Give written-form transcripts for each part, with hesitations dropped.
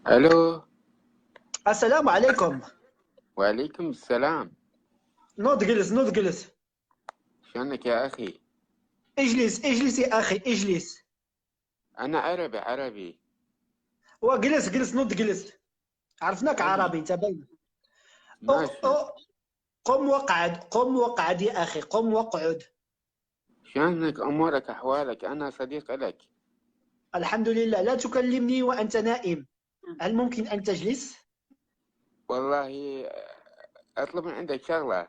الو. السلام عليكم. وعليكم السلام. نوض جلس نوض جلس. شلونك يا اخي؟ اجلس اجلس يا اخي اجلس. انا عربي. وجلس جلس نوض جلس. عرفناك اي. عربي انت باين. ماشي. قم وقعد قم وقعد يا اخي قم واقعد. شلونك امورك احوالك؟ انا صديق لك. الحمد لله. لا تكلمني وانت نائم. هل ممكن ان تجلس؟ والله اطلب من عندك شغله.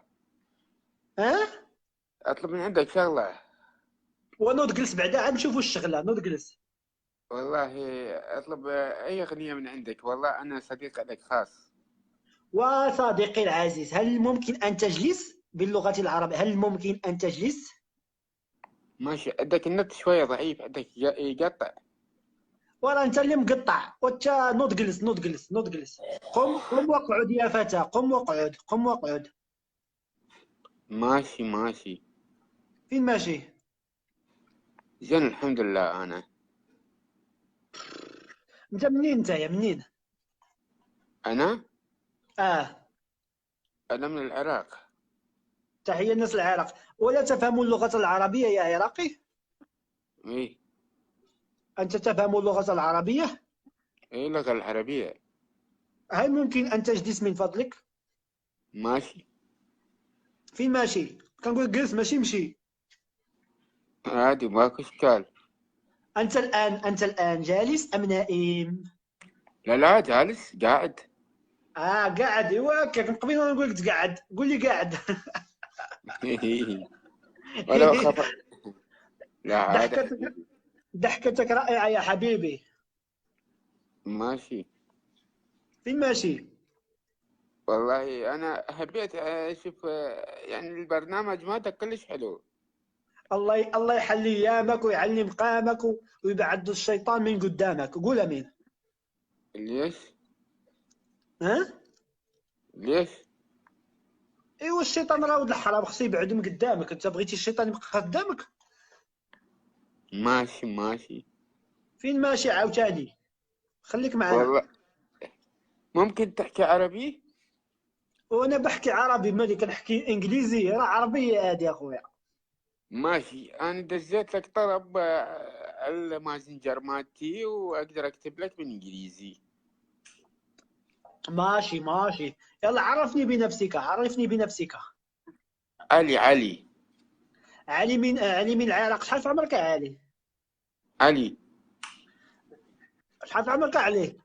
ها؟ اطلب من عندك شغله. ونوض جلس بعدا عاد نشوفوا الشغله. نوض جلس. والله اطلب اي اغنيه من عندك، والله انا صديق لك خاص. وصديقي العزيز، هل ممكن ان تجلس باللغه العربيه؟ هل ممكن ان تجلس؟ ماشي، عندك النت شويه ضعيف، عندك يقطع. ورا انت اللي مقطع. وتا نوض جلس نوض جلس نوض جلس. قم واقعد يا فتى. قم واقعد قم واقعد. ماشي. فين ماشي؟ زين الحمد لله. انت منين؟ انت يا منين؟ انا اه. انا من العراق. تحية الناس العراق. ولا تفهم اللغة العربية يا عراقي؟ اي. أنت تفهم اللغة العربية؟ اي اللغه العربيه. هل ممكن أن تجلس من فضلك؟ ماشي. فين ماشي؟ كنقول جلس ماشي مشي. عادي ماكو اشكال. أنت الآن جالس أم نائم؟ لا جالس قاعد. قاعد. إيوا هكاك من قبيل ما نقول لك تقعد قول لي قاعد. ولو خطأ. لا عاد ضحكتك حبيبي. ضحكتك رائعة يا حبيبي. ماشي. فين ماشي؟ والله أنا حبيت أشوف يعني البرنامج مالتك كلش حلو. الله يحلي ايامك ويعلي مقامك ويبعد الشيطان من قدامك. قول امين. ليش؟ ها؟ ليش؟ ايوا الشيطان راه ولد الحرام خصو يبعد من قدامك. انت بغيتي الشيطان يبقى قدامك؟ ماشي. فين ماشي عاوتاني؟ خليك معنا. والله ممكن تحكي عربي؟ وانا بحكي عربي مالي كنحكي انجليزي؟ راه عربيه هادي يا خويا. ماشي، أنا دزيت لك طلب على الماسنجر مالتي وأقدر أكتب لك بالإنجليزي. ماشي. يلا عرفني بنفسك عرفني بنفسك. علي. علي من العراق. شحال في عمرك يا علي؟ علي. شحال في عمرك يا علي؟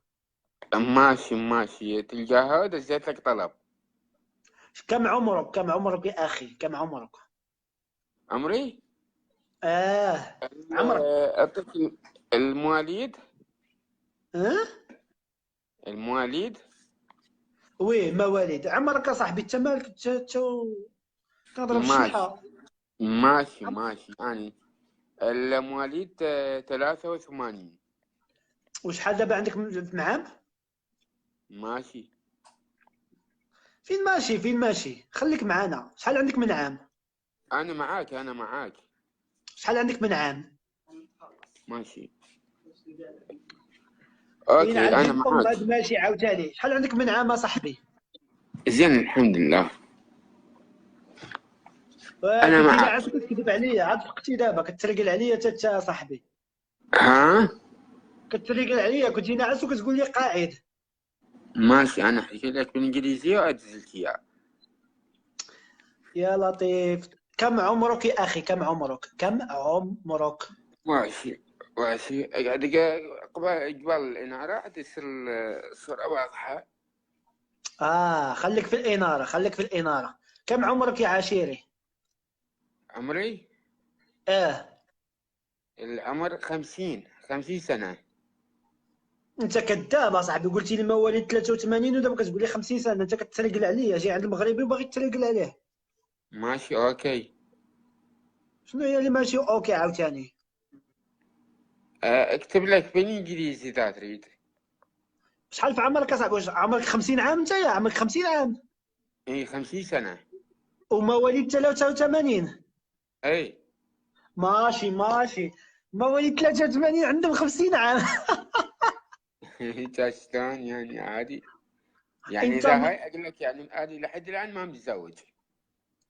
ماشي تلقاها ودزيت لك طلب. كم عمرك يا اخي؟ كم عمرك؟ عمري اه. عمرك. أعطيك المواليد. ها؟ المواليد. وي مواليد. عمرك يا صاحبي انت مالك تضرب ماشي الشيحة. ماشي يعني المواليد 83. وشحال دابا عندك من عام؟ ماشي. فين ماشي خليك معانا. شحال عندك من عام؟ أنا معاك. شحال عندك من عام؟ ماشي. ينعل أوكي أنا بالأم معاك. هاد ماشي عاوتاني. شحال عندك من عام يا صاحبي؟ زين الحمد لله. أنا كنتي معاك. ناعس وكتكذب عليا. عاد فقتي دابا كتريقل عليا تا يا صاحبي. ها. كتريقل عليا. كنتي ناعس وكتقول لي قاعد. ماشي، أنا أحكي لك بالإنجليزية وأدزلك إياه. يا لطيف. كم عمرك يا أخي؟ كم عمرك؟ كم عمرك؟ ماشي قاعد قبل الإنارة عاد يصير الصورة واضحة. خليك في الإنارة. كم عمرك يا عشيري؟ عمري آه. العمر 50 سنة. انت كذاب اصاحبي. قلتي لي مواليد 83 ودابا كتقول لي 50 سنه. انت كتسرقل عليا. جاي عند المغربي وباغي تسرقل عليه. ماشي أوكي. شنو هي اللي ماشي اوكي عاوتاني؟ اكتب لك بالانجليزي اذا تريد. شحال في عمرك اصاحبي؟ واش عمرك 50 عام؟ انت يا عمرك 50 عام اي 50 سنة. ومواليد 83؟ اي. ماشي. مواليد 83 عندهم 50 عام. انت شلون يعني عادي؟ يعني انت اذا هاي اقول لك يعني عادي لحد الان ما متزوج.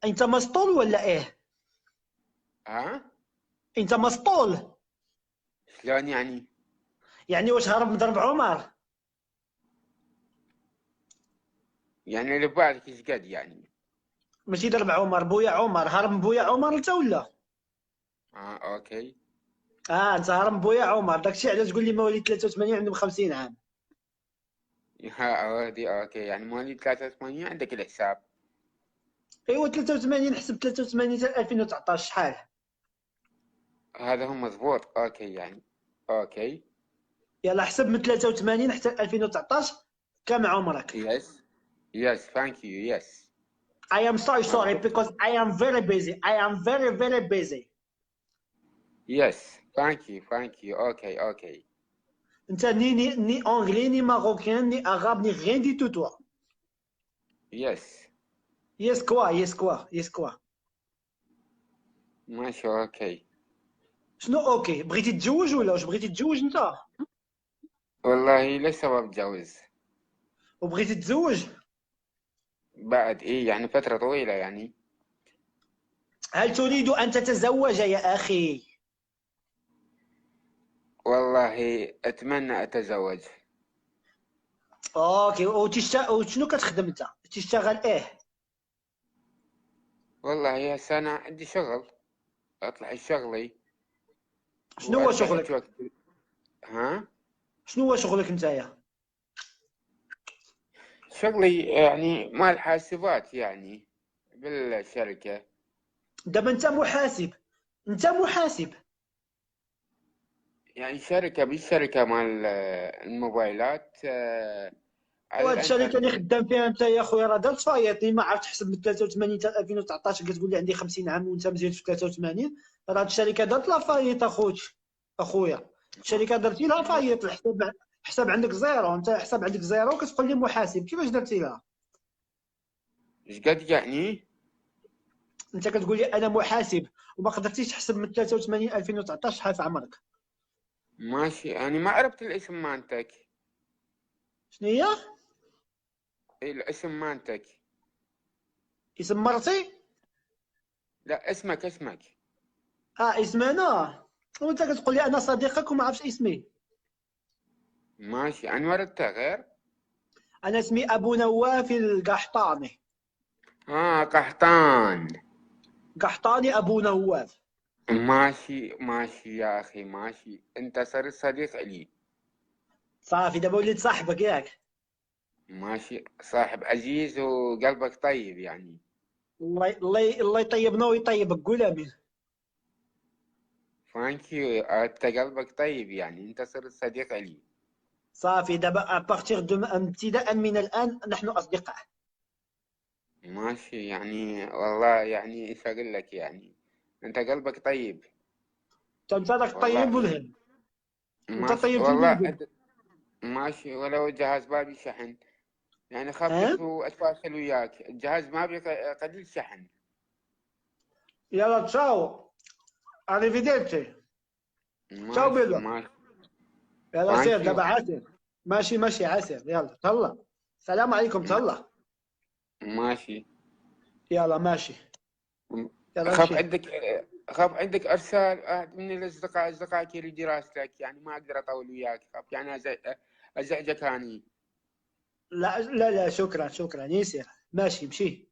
انت مسطول ولا ايه؟ ها؟ انت مسطول؟ شلون يعني؟ يعني واش هرب من ضرب عمر؟ يعني اللي ببالك ايش قد يعني؟ ماشي ضرب عمر، بويا عمر، هرب من بويا عمر انت ولا؟ اوكي. انت هرب من بويا عمر، داكشي علاش تقول لي مواليد 83 عندهم 50 عام. ها اودي اوكي، يعني مواليد 83 عندك الحساب. ايوا 83 حسب 83 حتى 2019 شحال؟ هذا هو مضبوط، اوكي يعني. اوكي. يلا حسب من 83 حتى 2019 كم عمرك؟ يس. يس ثانك يو يس. I am so sorry مضبوط. because I am very busy. I am very very busy. يس ثانك يو اوكي اوكي. انت ني انجلي ني ماروكان ني اغاب ني غين دي تو توا. يس. يس كوا يس كوا يس كوا. ماشي اوكي. شنو اوكي؟ بغيتي تتزوج ولا واش بغيتي تتزوج انت؟ والله لسه ما بتجوز. وبغيتي تتزوج؟ بعد ايه يعني فترة طويلة يعني. هل تريد ان تتزوج يا اخي؟ والله اتمنى اتزوج. اوكي، وشنو كتخدم انت؟ تشتغل ايه؟ والله يا سنة عندي شغل، اطلع شغلي شنو هو واستعد شغلك؟ وقت. ها؟ شنو هو شغلك نتايا؟ شغلي يعني مال حاسبات يعني بالشركة. دابا انت محاسب، انت محاسب. يعني شركة بالشركة مال الموبايلات على وهاد الشركه اللي الانترنت. خدام فيها انت يا خويا راه دارت فايطني، ما عرفت تحسب من 83 حتى 2019 كتقول لي عندي 50 عام وانت مزيد في 83. راه هاد الشركه دارت لا فايط اخويا. الشركه درتي لها فايط، الحساب حساب عندك زيرو، انت حساب عندك زيرو كتقول لي محاسب، كيفاش درتي لها؟ ايش قد يعني؟ انت كتقول لي انا محاسب وما قدرتيش تحسب من 83 2019 شحال في عمرك. ماشي، انا ما عرفت الاسم مالتك. شنو هي؟ إيه الاسم مالتك؟ اسم مرتي؟ لا اسمك. اسمنا. وانت كتقول لي انا صديقك وما عرفتش اسمي. ماشي، انور التغير. انا اسمي ابو نواف القحطاني. قحطان. قحطاني ابو نواف. ماشي يا اخي ماشي، انت صرت صديق لي. صافي دابا وليت صاحبك ياك. ماشي، صاحب عزيز وقلبك طيب يعني. الله يطيبنا ويطيبك، قول امين. ثانك يو، انت قلبك طيب يعني، انت صرت صديق لي. صافي دابا ابارتيغ دو ابتداء من الان نحن اصدقاء. ماشي يعني، والله يعني ايش اقول لك يعني، انت قلبك طيب. انت راك طيب والله. ولهن. انت ماشي طيبتيني والله القلب. ماشي، ولو الجهاز بابي شحن، يعني خاف ها؟ اتصل اتواصل وياك، الجهاز ما بي قليل شحن. يلا تشاو. اريفيديرتي. تشاو ماشي بيلو. ماشي. يلا ثانك سير يو. دابا عاسر. ماشي عاسر، يلا تهلا. السلام عليكم تهلا. ماشي. يلا ماشي. يلا اخاف امشي. عندك اخاف عندك ارسال من الاصدقاء، اصدقائك لدراستك، يعني ما اقدر اطول وياك، اخاف يعني ازعجك اني. لا شكرا يسير. ماشي مشي.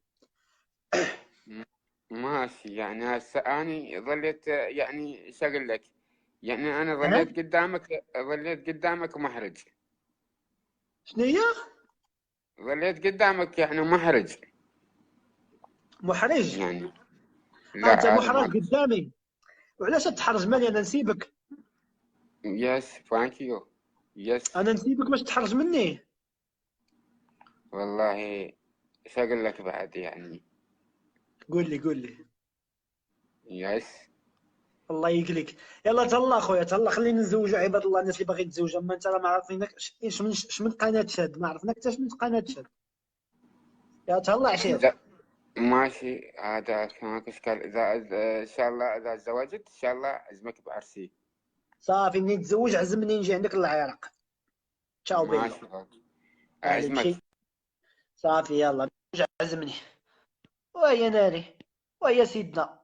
ماشي يعني، هسه اني ظليت يعني ايش اقول لك، يعني انا ها؟ ظليت قدامك محرج. شنو هي؟ ظليت قدامك يعني محرج. محرج؟ يعني انت لا هذا ما محرج قصدي. قدامي؟ وعلاش تحرج مالي انا نسيبك؟ يس ثانك يو. يس. انا نسيبك باش تحرج مني؟ والله ايش اقول لك بعد يعني. قول لي. يس. الله يقلك. يلا تهلا خويا تهلا، خلينا نتزوجوا عباد الله، الناس اللي باغي يتزوجوا، اما انت راه ما عارفينك اش من قناه شاد، ما عرفناك حتى من قناه شاد. يا تهلا عشير. ماشي، هذا كما اشكال، اذا ان شاء الله اذا تزوجت ان شاء الله اعزمك بعرسي. صافي منين تزوج عزمني نجي عندك للعراق. تشاو ماشي بيلو. غادي. ناري عزمك. مشي. صافي يلا رجع عزمني. ويا ناري. ويا سيدنا.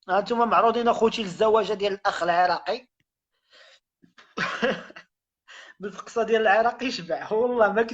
هانتوما معروضين اخوتي للزواجه ديال الاخ العراقي. بالفقصه ديال العراقي يشبع والله ما